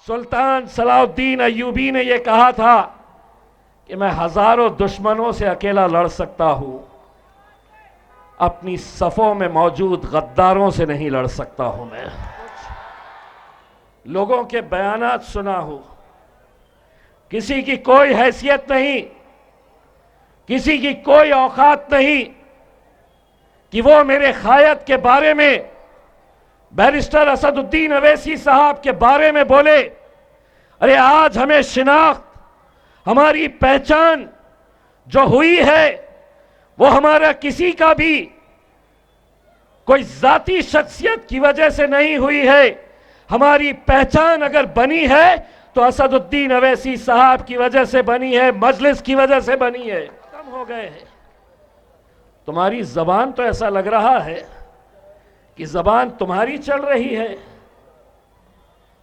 सुल्तान Salauddin Ayyubi ने यह कहा था कि मैं हजारों दुश्मनों से अकेला लड़ सकता हूं, अपनी सफों में मौजूद गद्दारों से नहीं लड़ सकता हूं। मैं लोगों के बयानात सुना हूं, किसी की कोई हैसियत नहीं, किसी की कोई औकात नहीं कि वो मेरे खायत के बारे में, बैरिस्टर असदुद्दीन अवैसी साहब के बारे में बोले। अरे आज हमें शिनाख्त, हमारी पहचान जो हुई है वो हमारा किसी का भी कोई जाती शख्सियत की वजह से नहीं हुई है। हमारी पहचान अगर बनी है तो असदुद्दीन अवैसी साहब की वजह से बनी है, मजलिस की वजह से बनी है। खत्म हो गए हैं। तुम्हारी जबान तो ऐसा लग रहा है कि जबान तुम्हारी चल रही है,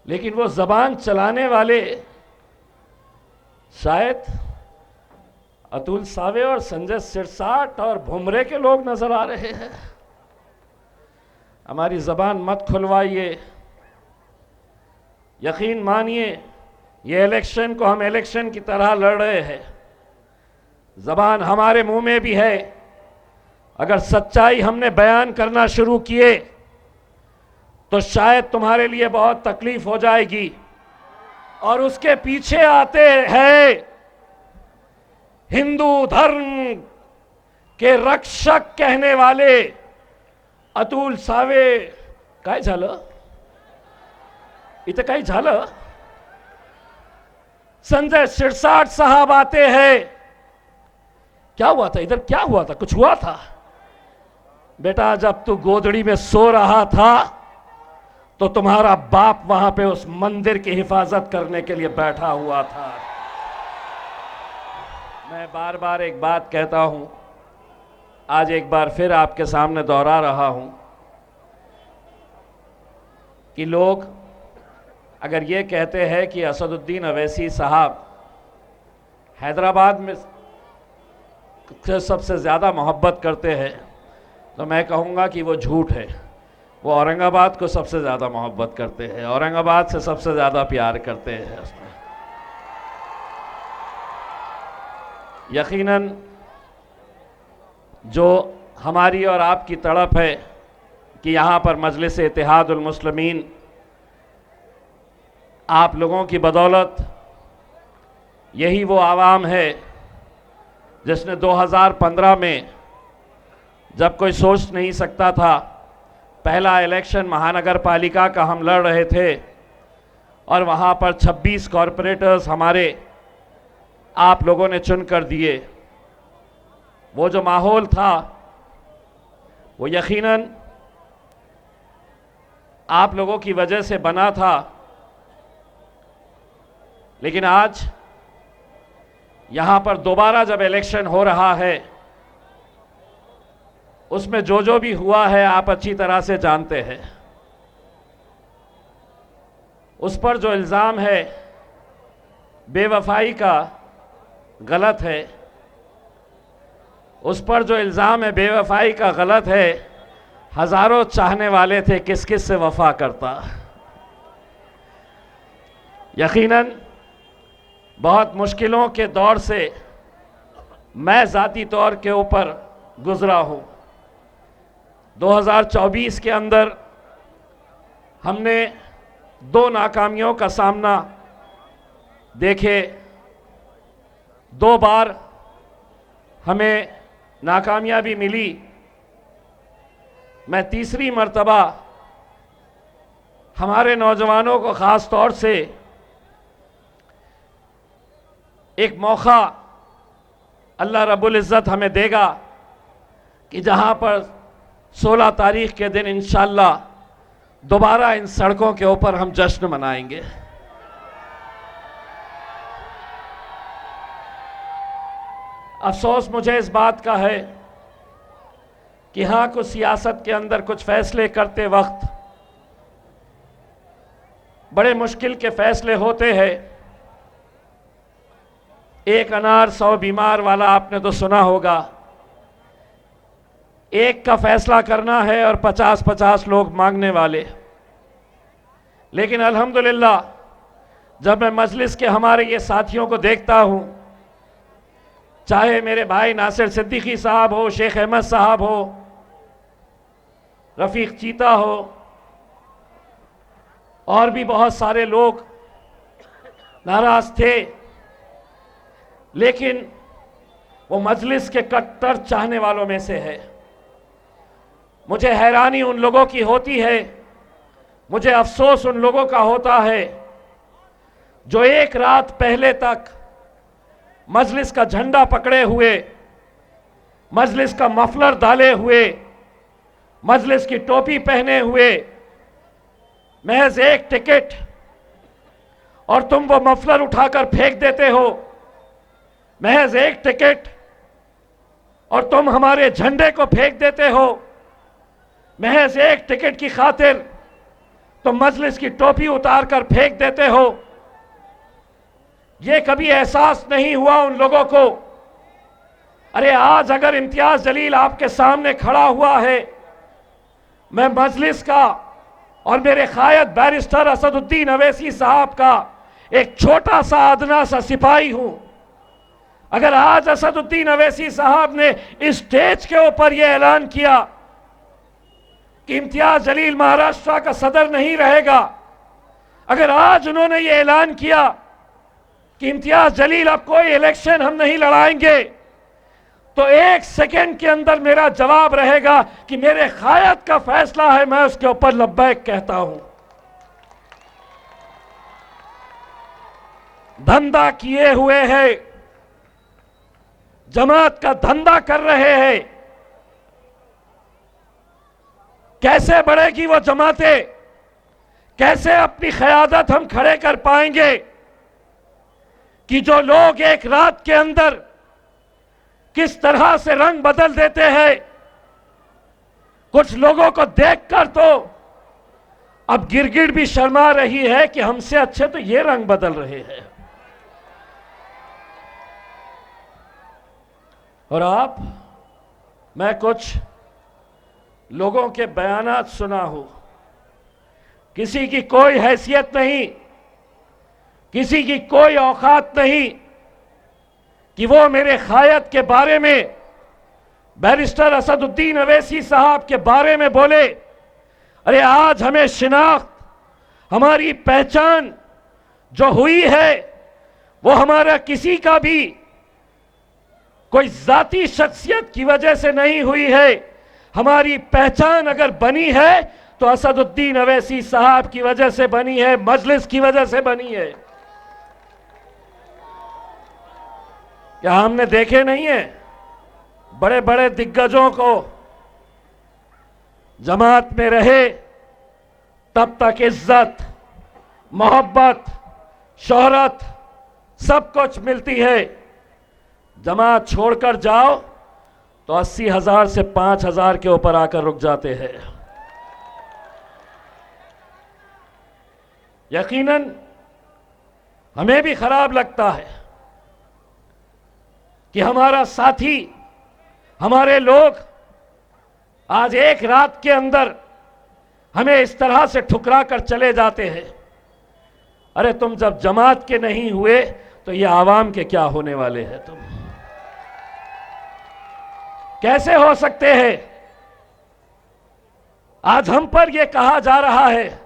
लेकिन वो जबान चलाने वाले शायद अतुल सावे और संजय सिरसाट और भुमरे के लोग नजर आ रहे हैं। हमारी जबान मत खुलवाइए। यकीन मानिए, ये इलेक्शन को हम इलेक्शन की तरह लड़ रहे हैं। जबान हमारे मुंह में भी है। अगर सच्चाई हमने बयान करना शुरू किए तो शायद तुम्हारे लिए बहुत तकलीफ हो जाएगी। और उसके पीछे आते हैं हिंदू धर्म के रक्षक कहने वाले अतुल सावे। काय झालं इथं? काय झालं? संजय सिरसाट साहब आते हैं। क्या हुआ था इधर? क्या हुआ था? कुछ हुआ था बेटा? जब तू गोदड़ी में सो रहा था तो तुम्हारा बाप वहां पे उस मंदिर की हिफाजत करने के लिए बैठा हुआ था। मैं बार बार एक बात कहता हूं, आज एक बार फिर आपके सामने दोहरा रहा हूं कि लोग अगर ये कहते हैं कि असदुद्दीन अवैसी साहब हैदराबाद में सबसे ज़्यादा मोहब्बत करते हैं, तो मैं कहूँगा कि वो झूठ है। वो औरंगाबाद को सबसे ज़्यादा मोहब्बत करते हैं, औरंगाबाद से सबसे ज़्यादा प्यार करते हैं। यकीनन जो हमारी और आपकी तड़प है कि यहाँ पर मजलिस इत्तेहादुल मुस्लिमीन आप लोगों की बदौलत, यही वो आवाम है जिसने 2015 में, जब कोई सोच नहीं सकता था, पहला इलेक्शन महानगर पालिका का हम लड़ रहे थे और वहाँ पर 26 कॉरपोरेटर्स हमारे आप लोगों ने चुन कर दिए। वो जो माहौल था वो यकीनन आप लोगों की वजह से बना था। लेकिन आज यहाँ पर दोबारा जब इलेक्शन हो रहा है, उसमें जो भी हुआ है आप अच्छी तरह से जानते हैं। उस पर जो इल्ज़ाम है बेवफाई का, गलत है। उस पर जो इल्ज़ाम है बेवफाई का, गलत है। हज़ारों चाहने वाले थे, किस किस से वफा करता। यकीनन बहुत मुश्किलों के दौर से मैं ज़ाती तौर के ऊपर गुज़रा हूँ। 2024 के अंदर हमने 2 नाकामियों का सामना देखे। 2 बार हमें नाकामयाबी मिली। मैं तीसरी मर्तबा हमारे नौजवानों को ख़ास तौर से एक मौका अल्लाह रब्बुल इज़्ज़त हमें देगा कि जहां पर 16 तारीख के दिन इंशाअल्लाह दोबारा इन सड़कों के ऊपर हम जश्न मनाएंगे। अफसोस मुझे इस बात का है कि हाँ, कुछ सियासत के अंदर कुछ फैसले करते वक्त बड़े मुश्किल के फैसले होते हैं। एक अनार 100 बीमार वाला आपने तो सुना होगा। एक का फैसला करना है और 50-50 लोग मांगने वाले। लेकिन अल्हम्दुलिल्लाह जब मैं मजलिस के हमारे ये साथियों को देखता हूं, चाहे मेरे भाई नासिर सिद्दीकी साहब हो, शेख अहमद साहब हो, रफीक चीता हो, और भी बहुत सारे लोग नाराज थे, लेकिन वो मजलिस के कट्टर चाहने वालों में से है। मुझे हैरानी उन लोगों की होती है, मुझे अफसोस उन लोगों का होता है जो एक रात पहले तक मजलिस का झंडा पकड़े हुए, मजलिस का मफलर डाले हुए, मजलिस की टोपी पहने हुए, महज एक टिकट और तुम वो मफलर उठाकर फेंक देते हो, महज एक टिकट और तुम हमारे झंडे को फेंक देते हो, महज एक टिकट की खातिर तुम मजलिस की टोपी उतार कर फेंक देते हो। ये कभी एहसास नहीं हुआ उन लोगों को? अरे आज अगर इम्तियाज जलील आपके सामने खड़ा हुआ है, मैं मजलिस का और मेरे कायद बैरिस्टर असदुद्दीन अवैसी साहब का एक छोटा सा अदना सा सिपाही हूं। अगर आज असदुद्दीन अवैसी साहब ने इस स्टेज के ऊपर यह ऐलान किया कि इम्तियाज जलील महाराष्ट्र का सदर नहीं रहेगा, अगर आज उन्होंने ये ऐलान किया कि इम्तियाज जलील अब कोई इलेक्शन हम नहीं लड़ाएंगे, तो एक सेकंड के अंदर मेरा जवाब रहेगा कि मेरे कायद का फैसला है, मैं उसके ऊपर लब्बैक कहता हूं। धंधा किए हुए हैं, जमात का धंधा कर रहे हैं। कैसे बढ़ेगी वो जमातें? कैसे अपनी क़यादत हम खड़े कर पाएंगे कि जो लोग एक रात के अंदर किस तरह से रंग बदल देते हैं? कुछ लोगों को देखकर तो अब गिरगिट भी शर्मा रही है कि हमसे अच्छे तो ये रंग बदल रहे हैं। और मैं कुछ लोगों के बयानात सुना हूं, किसी की कोई हैसियत नहीं, किसी की कोई औकात नहीं कि वो मेरे कायद के बारे में, बैरिस्टर असदुद्दीन अवैसी साहब के बारे में बोले। अरे आज हमें शिनाख्त, हमारी पहचान जो हुई है वो हमारा किसी का भी कोई जाती शख्सियत की वजह से नहीं हुई है। हमारी पहचान अगर बनी है तो असदुद्दीन अवैसी साहब की वजह से बनी है, मजलिस की वजह से बनी है। क्या हमने देखे नहीं है बड़े बड़े दिग्गजों को जमात में रहे तब तक इज्जत, मोहब्बत, शोहरत सब कुछ मिलती है, जमात छोड़कर जाओ तो 80,000 से 5,000 के ऊपर आकर रुक जाते हैं। यकीनन हमें भी खराब लगता है कि हमारा साथी, हमारे लोग आज एक रात के अंदर हमें इस तरह से ठुकरा कर चले जाते हैं। अरे तुम जब जमात के नहीं हुए तो ये आवाम के क्या होने वाले हैं? तुम कैसे हो सकते हैं? आज हम पर यह कहा जा रहा है,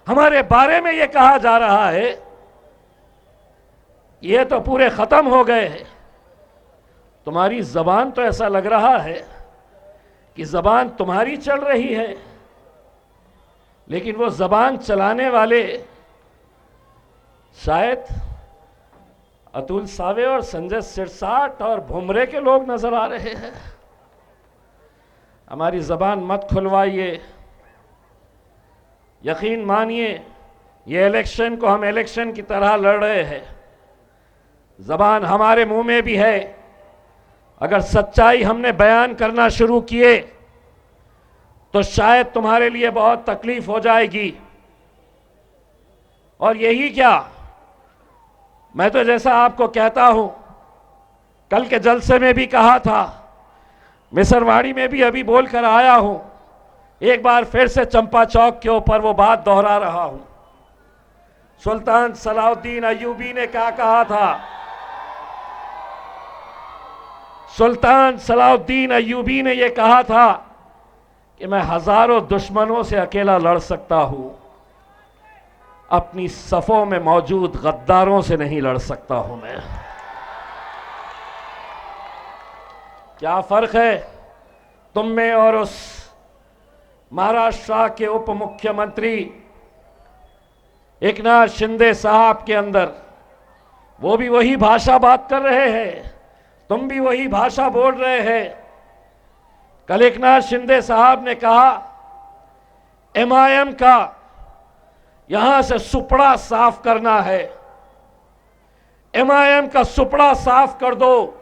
हमारे बारे में यह कहा जा रहा है, ये तो पूरे खत्म हो गए हैं। तुम्हारी जबान तो ऐसा लग रहा है कि जबान तुम्हारी चल रही है, लेकिन वो जबान चलाने वाले शायद अतुल सावे और संजय सिरसाट और भुमरे के लोग नजर आ रहे हैं। हमारी जबान मत खुलवाइए। यकीन मानिए ये इलेक्शन को हम इलेक्शन की तरह लड़ रहे हैं। जबान हमारे मुंह में भी है। अगर सच्चाई हमने बयान करना शुरू किए तो शायद तुम्हारे लिए बहुत तकलीफ हो जाएगी। और यही क्या, मैं तो जैसा आपको कहता हूं, कल के जलसे में भी कहा था, मिसरवाड़ी में भी अभी बोलकर आया हूं, एक बार फिर से चंपा चौक के ऊपर वो बात दोहरा रहा हूं। सुल्तान सलाउद्दीन अय्यूबी ने क्या कहा था? सुल्तान सलाउद्दीन अय्यूबी ने यह कहा था कि मैं हजारों दुश्मनों से अकेला लड़ सकता हूं, अपनी सफों में मौजूद गद्दारों से नहीं लड़ सकता हूं मैं। क्या फर्क है तुम में और उस महाराष्ट्र के उप मुख्यमंत्री एकनाथ शिंदे साहब के अंदर? वो भी वही भाषा बात कर रहे हैं, तुम भी वही भाषा बोल रहे हैं। कल एकनाथ शिंदे साहब ने कहा एमआईएम का यहां से सुपड़ा साफ करना है, एमआईएम का सुपड़ा साफ कर दो।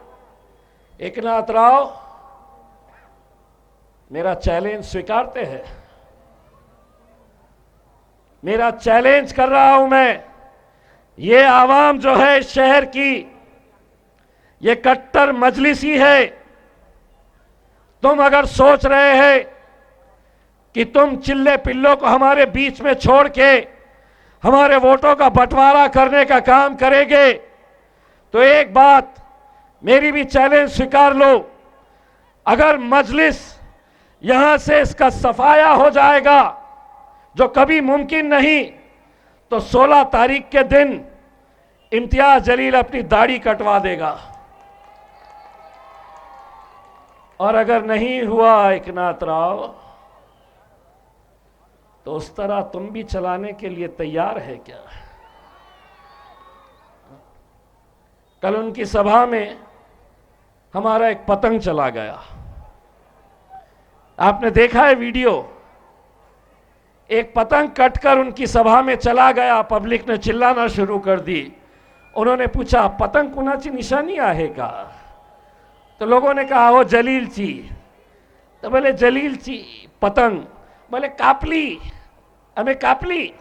एकनाथ राव मेरा चैलेंज स्वीकारते हैं? मेरा चैलेंज कर रहा हूं मैं। ये आवाम जो है इस शहर की, ये कट्टर मजलिसी है। तुम अगर सोच रहे हैं कि तुम चिल्ले पिल्लों को हमारे बीच में छोड़ के हमारे वोटों का बंटवारा करने का काम करेंगे, तो एक बात मेरी भी चैलेंज स्वीकार लो। अगर मजलिस यहां से इसका सफाया हो जाएगा, जो कभी मुमकिन नहीं, तो 16 तारीख के दिन इम्तियाज जलील अपनी दाढ़ी कटवा देगा। और अगर नहीं हुआ एकनाथ राव, तो उस तरह तुम भी चलाने के लिए तैयार है क्या? कल उनकी सभा में हमारा एक पतंग चला गया, आपने देखा है वीडियो। एक पतंग कटकर उनकी सभा में चला गया, पब्लिक ने चिल्लाना शुरू कर दी। उन्होंने पूछा पतंग कुणाची निशानी आहे का? तो लोगों ने कहा वो जलीलची। तो बोले जलीलची पतंग, बोले कापली, हमें कापली,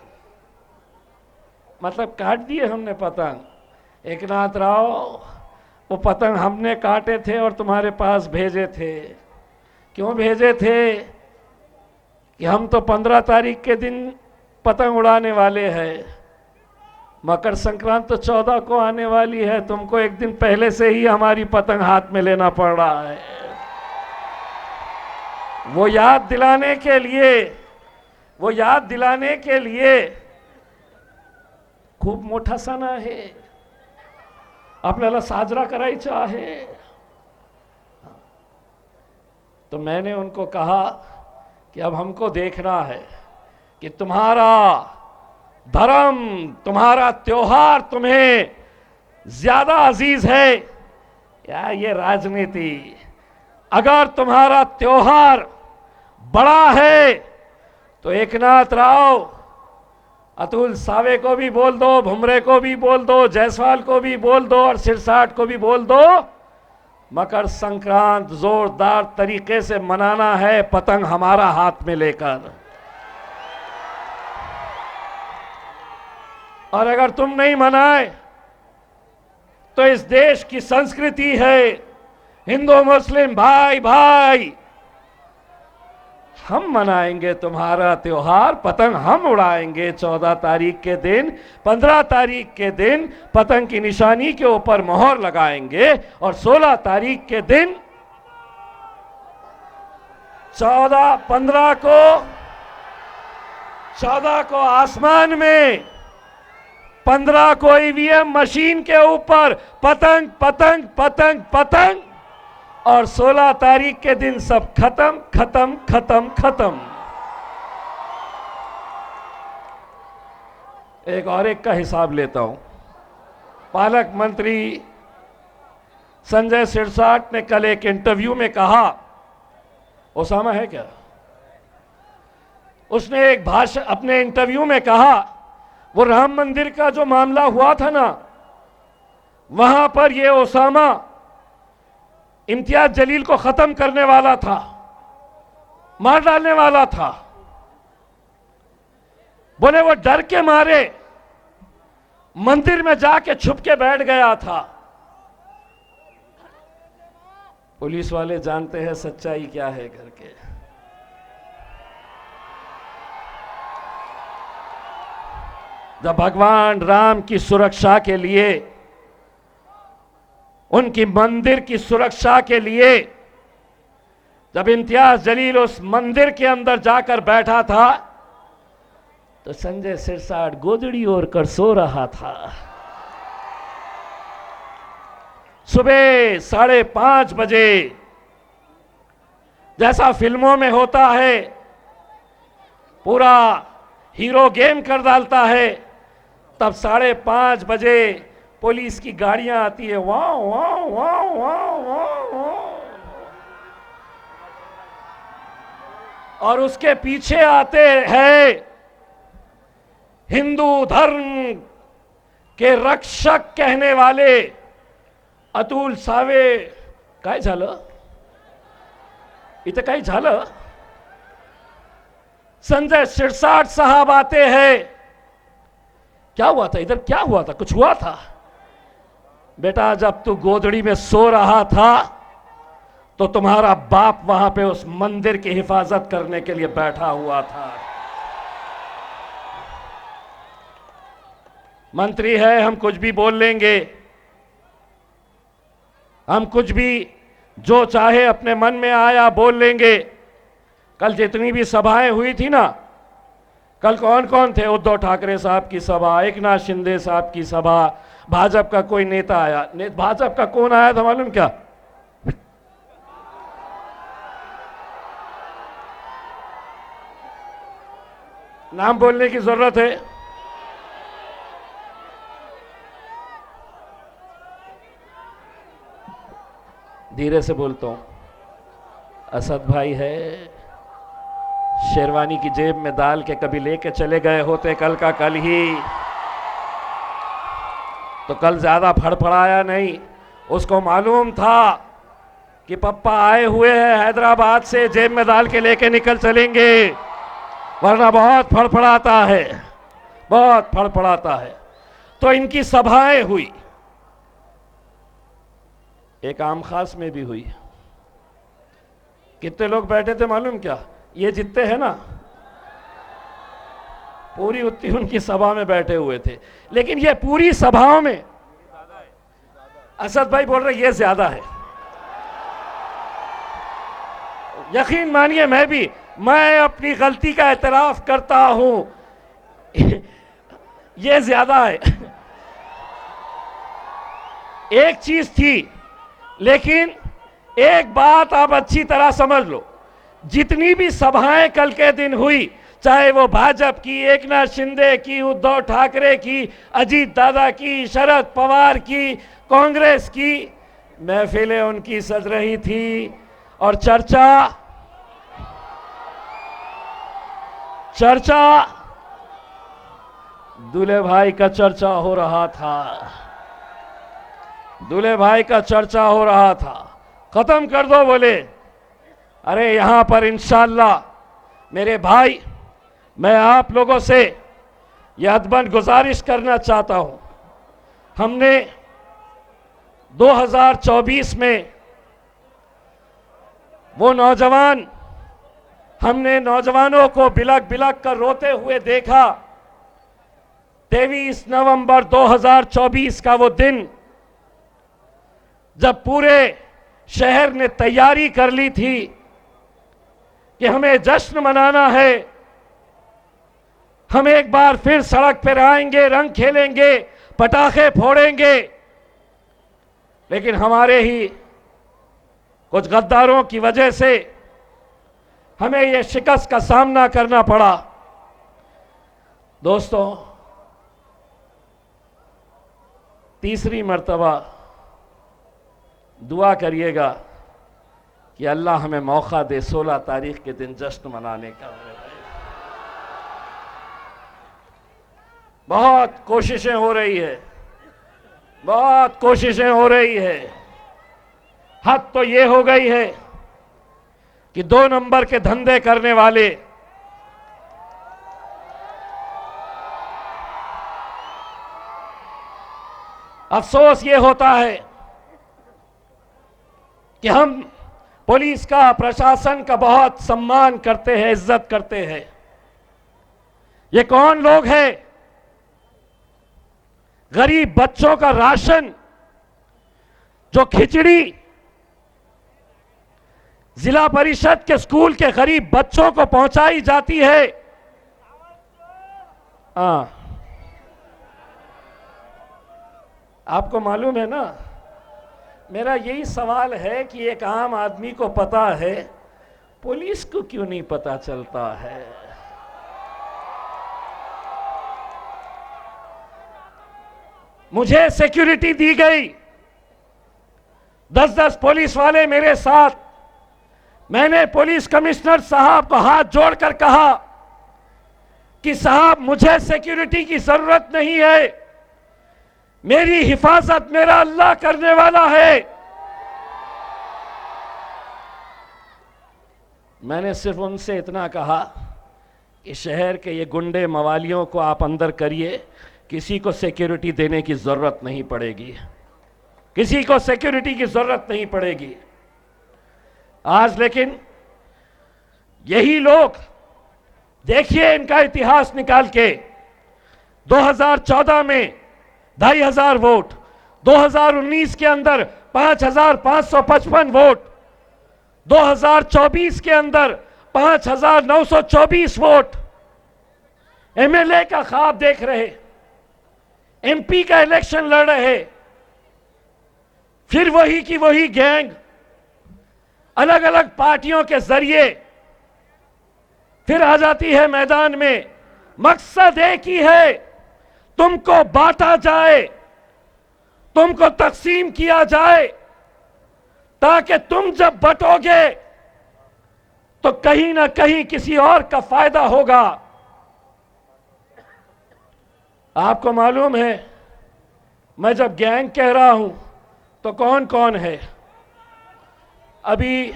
मतलब काट दिए हमने पतंग। एकनाथ राव, वो पतंग हमने काटे थे और तुम्हारे पास भेजे थे। क्यों भेजे थे? कि हम तो 15 तारीख के दिन पतंग उड़ाने वाले हैं, मकर संक्रांत तो 14 को आने वाली है, तुमको एक दिन पहले से ही हमारी पतंग हाथ में लेना पड़ रहा है। वो याद दिलाने के लिए खूब मोठा सण आहे, आपल्याला साजरा करायचा आहे। तो मैंने उनको कहा कि अब हमको देखना है कि तुम्हारा धर्म, तुम्हारा त्योहार तुम्हें ज्यादा अजीज है या ये राजनीति। अगर तुम्हारा त्योहार बड़ा है तो एकनाथ राव, अतुल सावे को भी बोल दो, भुमरे को भी बोल दो, जायसवाल को भी बोल दो और सिरसाट को भी बोल दो, मकर संक्रांत जोरदार तरीके से मनाना है, पतंग हमारा हाथ में लेकर। और अगर तुम नहीं मनाए तो इस देश की संस्कृति है हिंदू मुस्लिम भाई भाई, हम मनाएंगे तुम्हारा त्योहार, पतंग हम उड़ाएंगे 14 तारीख के दिन। 15 तारीख के दिन पतंग की निशानी के ऊपर मोहर लगाएंगे और 16 तारीख के दिन 14 को आसमान में, 15 को ईवीएम मशीन के ऊपर पतंग पतंग पतंग पतंग, और 16 तारीख के दिन सब खत्म खत्म खत्म खत्म। एक का हिसाब लेता हूं। पालक मंत्री संजय सिरसाट ने कल एक इंटरव्यू में कहा, ओसामा है क्या? उसने एक भाषण अपने इंटरव्यू में कहा, वो राम मंदिर का जो मामला हुआ था ना, वहां पर ये ओसामा इम्तियाज जलील को खत्म करने वाला था, मार डालने वाला था। बोले वो डर के मारे मंदिर में जाके छुप के बैठ गया था। पुलिस वाले जानते हैं सच्चाई क्या है करके। जब भगवान राम की सुरक्षा के लिए, उनकी मंदिर की सुरक्षा के लिए, जब इम्तियाज जलील उस मंदिर के अंदर जाकर बैठा था तो संजय सिरसाट गोदड़ी ओढ़ कर सो रहा था। सुबह 5:30 बजे, जैसा फिल्मों में होता है, पूरा हीरो गेम कर डालता है, तब 5:30 बजे पुलिस की गाड़ियां आती है, वाह वाह वाह वाह वाह, और उसके पीछे आते हैं हिंदू धर्म के रक्षक कहने वाले अतुल सावे। काय झालं इथं? काय झालं? संजय सिरसाट साहब आते हैं। क्या हुआ था इधर? क्या हुआ था? कुछ हुआ था? बेटा, जब तू गोदड़ी में सो रहा था तो तुम्हारा बाप वहां पे उस मंदिर की हिफाजत करने के लिए बैठा हुआ था। मंत्री है, हम कुछ भी बोल लेंगे, हम कुछ भी जो चाहे अपने मन में आया बोल लेंगे। कल जितनी भी सभाएं हुई थी ना, कल कौन कौन थे? उद्धव ठाकरे साहब की सभा, एकनाथ शिंदे साहब की सभा, भाजपा का कोई नेता आया। भाजपा का कौन आया था मालूम क्या? नाम बोलने की जरूरत है? धीरे से बोलता हूं। असद भाई है, शेरवानी की जेब में डाल के कभी लेके चले गए होते कल का कल ही, तो कल ज्यादा फड़फड़ाया नहीं। उसको मालूम था कि पप्पा आए हुए हैं हैदराबाद से, जेब में डाल के लेके निकल चलेंगे, वरना बहुत फड़फड़ाता है, बहुत फड़फड़ाता है। तो इनकी सभाएं हुई, एक आम खास में भी हुई। कितने लोग बैठे थे मालूम क्या? ये जितने हैं ना, पूरी उतनी उनकी सभा में बैठे हुए थे। लेकिन ये पूरी सभाओं में, असद भाई बोल रहे ये ज्यादा है। यकीन मानिए, मैं अपनी गलती का एतराफ करता हूं, ये ज्यादा है। एक चीज थी, लेकिन एक बात आप अच्छी तरह समझ लो, जितनी भी सभाएं कल के दिन हुई, चाहे वो भाजपा की, एकनाथ शिंदे की, उद्धव ठाकरे की, अजीत दादा की, शरद पवार की, कांग्रेस की, महफिलें उनकी सज रही थी और चर्चा दूल्हे भाई का चर्चा हो रहा था। दूल्हे भाई का चर्चा हो रहा था। खत्म कर दो बोले। अरे यहां पर इंशाअल्लाह मेरे भाई, मैं आप लोगों से यह अदबन गुजारिश करना चाहता हूं। हमने 2024 में वो नौजवान, हमने नौजवानों को बिलक बिलक कर रोते हुए देखा। 23 नवंबर 2024 का वो दिन, जब पूरे शहर ने तैयारी कर ली थी कि हमें जश्न मनाना है, हम एक बार फिर सड़क पर आएंगे, रंग खेलेंगे, पटाखे फोड़ेंगे। लेकिन हमारे ही कुछ गद्दारों की वजह से हमें यह शिकस्त का सामना करना पड़ा। दोस्तों, तीसरी मर्तबा दुआ करिएगा कि अल्लाह हमें मौका दे 16 तारीख के दिन जश्न मनाने का। बहुत कोशिशें हो रही है, बहुत कोशिशें हो रही है। हद तो ये हो गई है कि 2 नंबर के धंधे करने वाले, अफसोस ये होता है कि हम पुलिस का, प्रशासन का बहुत सम्मान करते हैं, इज्जत करते हैं। ये कौन लोग हैं गरीब बच्चों का राशन, जो खिचड़ी जिला परिषद के स्कूल के गरीब बच्चों को पहुंचाई जाती है। आपको मालूम है ना, मेरा यही सवाल है कि एक आम आदमी को पता है, पुलिस को क्यों नहीं पता चलता है? मुझे सिक्योरिटी दी गई, 10-10 पुलिस वाले मेरे साथ। मैंने पुलिस कमिश्नर साहब को हाथ जोड़कर कहा कि साहब, मुझे सिक्योरिटी की जरूरत नहीं है, मेरी हिफाजत मेरा अल्लाह करने वाला है। मैंने सिर्फ उनसे इतना कहा कि शहर के ये गुंडे मवालियों को आप अंदर करिए, किसी को सिक्योरिटी देने की जरूरत नहीं पड़ेगी, किसी को सिक्योरिटी की जरूरत नहीं पड़ेगी। आज लेकिन यही लोग, देखिए इनका इतिहास निकाल के, 2014 में 2500 वोट, 2019 के अंदर 5555 वोट, 2024 के अंदर 5924 वोट। एमएलए का ख्वाब देख रहे, एमपी का इलेक्शन लड़ रहे, फिर वही की वही गैंग अलग अलग पार्टियों के जरिए फिर आ जाती है मैदान में। मकसद एक ही है, तुमको बांटा जाए, तुमको तकसीम किया जाए, ताकि तुम जब बटोगे तो कहीं ना कहीं किसी और का फायदा होगा। आपको मालूम है, मैं जब गैंग कह रहा हूं तो कौन कौन है? अभी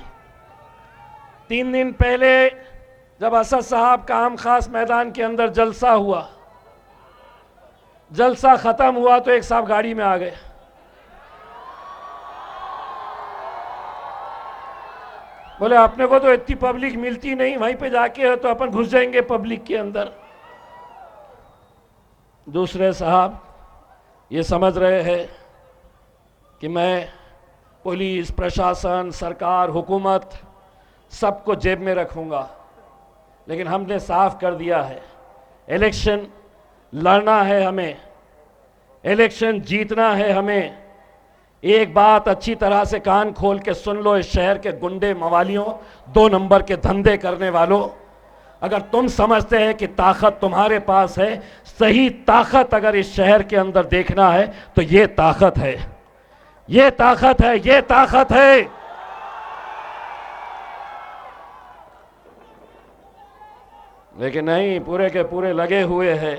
3 दिन पहले जब असद साहब का आम खास मैदान के अंदर जलसा हुआ, जलसा खत्म हुआ तो एक साहब गाड़ी में आ गए। बोले अपने को तो इतनी पब्लिक मिलती नहीं, वहीं पे जाके तो अपन घुस जाएंगे पब्लिक के अंदर। दूसरे साहब ये समझ रहे हैं कि मैं पुलिस, प्रशासन, सरकार, हुकूमत सबको जेब में रखूंगा, लेकिन हमने साफ कर दिया है, इलेक्शन लड़ना है हमें, इलेक्शन जीतना है हमें। एक बात अच्छी तरह से कान खोल के सुन लो, इस शहर के गुंडे मवालियों, 2 नंबर के धंधे करने वालों, अगर तुम समझते हैं कि ताकत तुम्हारे पास है, सही ताकत अगर इस शहर के अंदर देखना है तो ये ताकत है, ये ताकत है, ये ताकत है। लेकिन नहीं, पूरे के पूरे लगे हुए हैं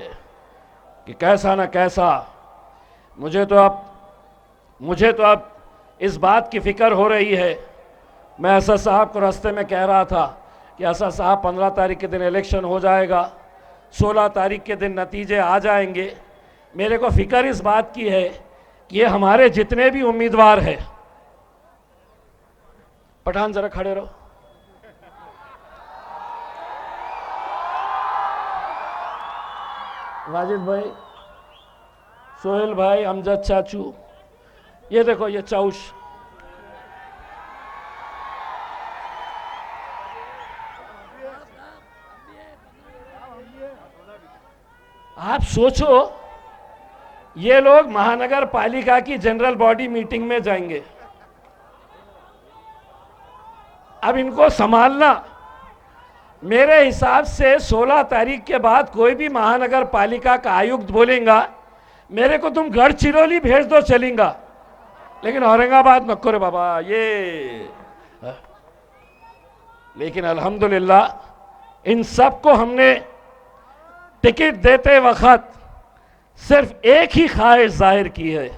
कि कैसा ना कैसा। मुझे तो अब इस बात की फिक्र हो रही है। मैं असद साहब को रास्ते में कह रहा था कि असद साहब 15 तारीख के दिन इलेक्शन हो जाएगा, 16 तारीख के दिन नतीजे आ जाएंगे। मेरे को फिक्र इस बात की है कि ये हमारे जितने भी उम्मीदवार हैं, पठान जरा खड़े रहो, वाजिद भाई, सोहेल भाई, अमजद चाचू, ये देखो ये चाउश, आप सोचो ये लोग महानगर पालिका की जनरल बॉडी मीटिंग में जाएंगे। अब इनको संभालना, मेरे हिसाब से 16 तारीख के बाद कोई भी महानगर पालिका का आयुक्त बोलेगा मेरे को तुम गढ़चिरौली भेज दो चलेगा, लेकिन औरंगाबाद मत करो बाबा ये। लेकिन अल्हम्दुलिल्लाह इन सबको हमने टिकट देते वक्त सिर्फ एक ही ख्वाहिश जाहिर की है,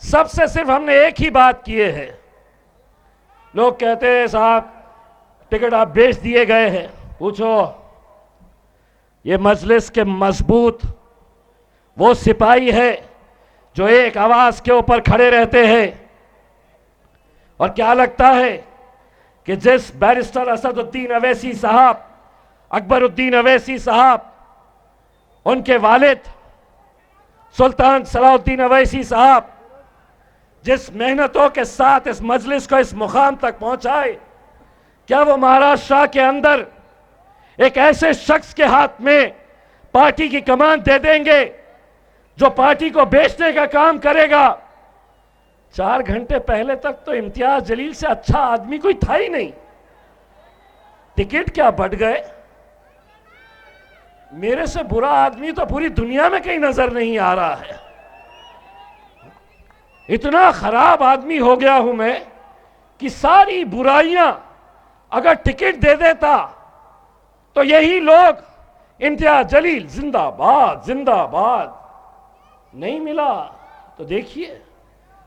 सबसे सिर्फ हमने एक ही बात की है। लोग कहते हैं साहब टिकट आप बेच दिए गए हैं। पूछो, ये मजलिस के मजबूत वो सिपाही है जो एक आवाज के ऊपर खड़े रहते हैं। और क्या लगता है कि जिस बैरिस्टर असदुद्दीन अवैसी साहब, अकबरुद्दीन अवैसी साहब, उनके वालिद सुल्तान सलाउद्दीन अवैसी साहब जिस मेहनतों के साथ इस मजलिस को इस मुकाम तक पहुंचाए, क्या वो महाराष्ट्र के अंदर एक ऐसे शख्स के हाथ में पार्टी की कमान दे देंगे जो पार्टी को बेचने का काम करेगा? 4 घंटे पहले तक तो इम्तियाज जलील से अच्छा आदमी कोई था ही नहीं। टिकट क्या बढ़ गए? मेरे से बुरा आदमी तो पूरी दुनिया में कहीं नजर नहीं आ रहा है। इतना खराब आदमी हो गया हूं मैं कि सारी बुराइयां अगर टिकट दे देता तो यही लोग इम्तियाज जलील जिंदाबाद जिंदाबाद, नहीं मिला तो देखिए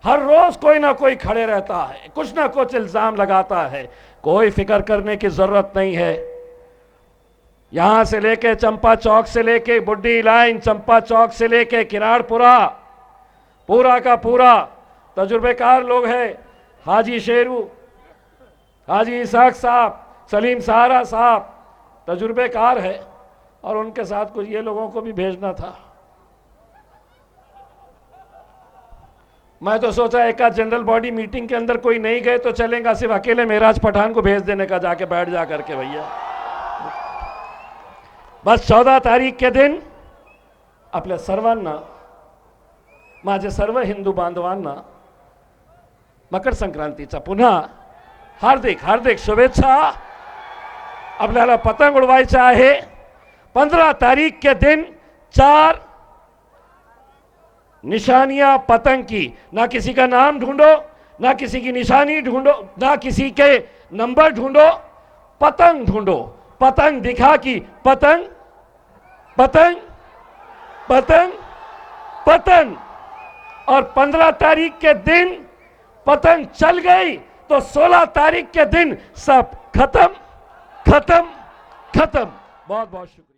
हर रोज कोई ना कोई खड़े रहता है, कुछ ना कुछ इल्जाम लगाता है। कोई फिक्र करने की जरूरत नहीं है। यहां से लेके चंपा चौक से लेके बुड्ढी लाइन, चंपा चौक से लेके किराड़पुरा, पूरा का पूरा तजुर्बेकार लोग हैं। हाजी शेरू, हाजी इसाक साहब, सलीम सहारा साहब तजुर्बेकार है, और उनके साथ कुछ ये लोगों को भी भेजना था। मैं तो सोचा एक जनरल बॉडी मीटिंग के अंदर कोई नहीं गए तो चलेगा, सिर्फ अकेले मेराज पठान को भेज देने का, जाके बैठ जा करके भैया। बस 14 तारीख के दिन आपल्या सर्वांना, माझे सर्व हिंदू बांधवांना मकर संक्रांतीचा पुन्हा हार्दिक हार्दिक शुभेच्छा। आपल्याला पतंग उडवायचा आहे। 15 तारीख के दिन 4 निशानियां पतंग की, ना किसी का नाम ढूंढो, ना किसी की निशानी ढूंढो, ना किसी के नंबर ढूंढो, पतंग ढूंढो। पतंग दिखा कि पतंग पतंग पतंग पतंग, और 15 तारीख के दिन पतंग चल गई तो 16 तारीख के दिन सब खत्म खत्म खत्म। बहुत बहुत शुक्रिया।